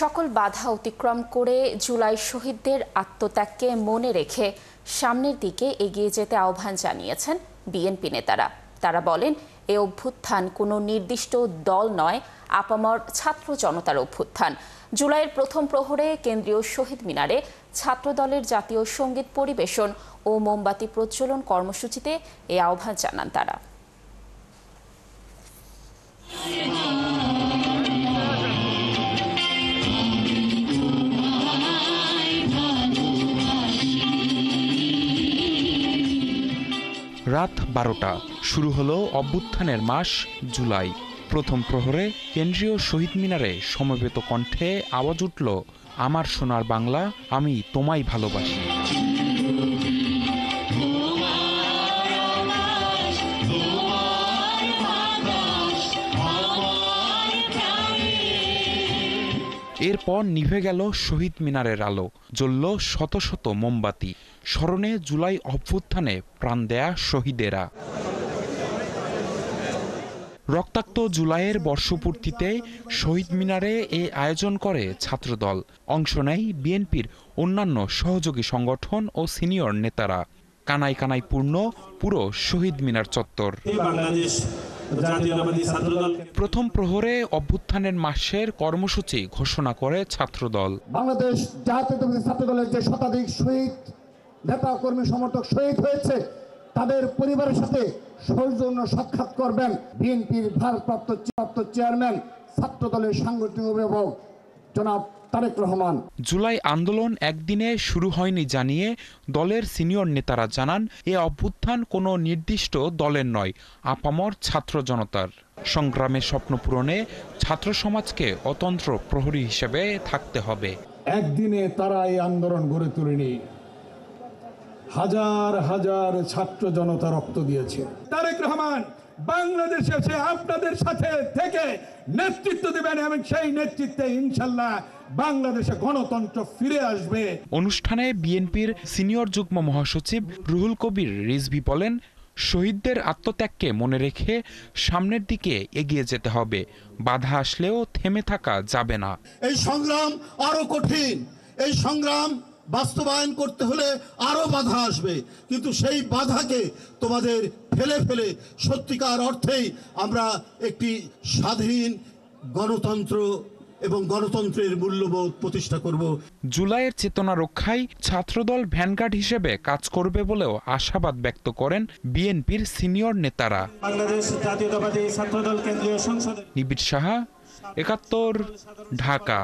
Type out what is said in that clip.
সকল বাধা অতিক্রম করে জুলাই শহীদদের আত্মত্যাগকে মনে রেখে সামনের দিকে এগিয়ে যেতে আহ্বান জানিয়েছেন বিএনপি নেতারা। তারা বলেন, এই অভ্যুত্থান কোনো নির্দিষ্ট দল নয়, আপামর ছাত্র জনতার অভ্যুত্থান। জুলাইয়ের প্রথম প্রহরে কেন্দ্রীয় শহীদ মিনারে ছাত্রদলের জাতীয় সঙ্গীত পরিবেশন ও মোমবাতি প্রজ্বলন কর্মসূচিতে এই আহ্বান জানান তারা। রাত 12টা শুরু হলো অভ্যুত্থানের মাস জুলাই। প্রথম প্রহরে কেন্দ্রীয় শহীদ মিনারে সমবেত কণ্ঠে আওয়াজ উঠল, আমার সোনার বাংলা, আমি তোমায় ভালোবাসি। এরপর নিভে গেল শহীদ মিনারের আলো, জ্বলল শত শত মোমবাতি, স্মরণে জুলাই অভ্যুত্থানে প্রাণ দেয়া শহীদেরা। রক্তাক্ত জুলাইয়ের বর্ষপূর্তিতে শহীদ মিনারে এই আয়োজন করে ছাত্রদল। অংশ নেয় বিএনপির অন্যান্য সহযোগী সংগঠন ও সিনিয়র নেতারা। কানায় কানায় পূর্ণ পুরো শহীদ মিনার চত্বর। প্রথম প্রহরে অভ্যুত্থানের মাসের কর্মসূচি ঘোষণা করে ছাত্রদল। বাংলাদেশ জাতীয়তাবাদী ছাত্রদলের যে শতাধিক শহীদ নেতা কর্মী সমর্থক শহীদ হয়েছে, তাদের পরিবারের সাথে সৌজন্য সাক্ষাৎ করবেন বিএনপির ভারপ্রাপ্ত চেয়ারম্যান, ছাত্রদলের সাংগঠনিক অভিভাবক জনাব তারেক রহমান। জুলাই আন্দোলন একদিনে শুরু হয়নি জানিয়ে দলের সিনিয়র নেতারা জানান, এ অভ্যুত্থান কোনো নির্দিষ্ট দলের নয়, আপামর ছাত্র জনতার। সংগ্রামের স্বপ্ন পূরণে ছাত্র সমাজকে অতন্ত্র প্রহরী হিসেবে থাকতে হবে। একদিনে তারা এই আন্দোলন গড়ে তুলেনি, হাজার হাজার ছাত্র জনতা রক্ত দিয়েছে। তারেক রহমান বাংলাদেশে এসে আপনাদের সাথে থেকে নেতৃত্ব দেবেন এবং সেই নেতৃত্বে ইনশাল্লাহ বাংলাদেশে গণতন্ত্র ফিরে আসবে। অনুষ্ঠানে বিএনপির সিনিয়র যুগ্ম মহাসচিব রুহুল কবির রিজভী বলেন, শহীদদের আত্মত্যাগকে মনে রেখে সামনের দিকে এগিয়ে যেতে হবে। বাধা আসলেও থেমে থাকা যাবে না। এই সংগ্রাম আরো কঠিন, এই সংগ্রাম বাস্তবায়ন করতে হলে আরো বাধা আসবে, কিন্তু সেই বাধাকে তোমাদের ফেলে ফেলে সত্যিকার অর্থেই আমরা একটি স্বাধীন গণতন্ত্র এবং গণতন্ত্রের মূল্যবোধ প্রতিষ্ঠা করব। জুলাইয়ের চেতনা রক্ষায় ছাত্রদল ভ্যানগার্ড হিসেবে কাজ করবে বলেও আশাবাদ ব্যক্ত করেন বিএনপির সিনিয়র নেতারা। বাংলাদেশ জাতীয়তাবাদী ছাত্রদল কেন্দ্রীয় সংসদ। নিবিড় সাহা, ৭১, ঢাকা।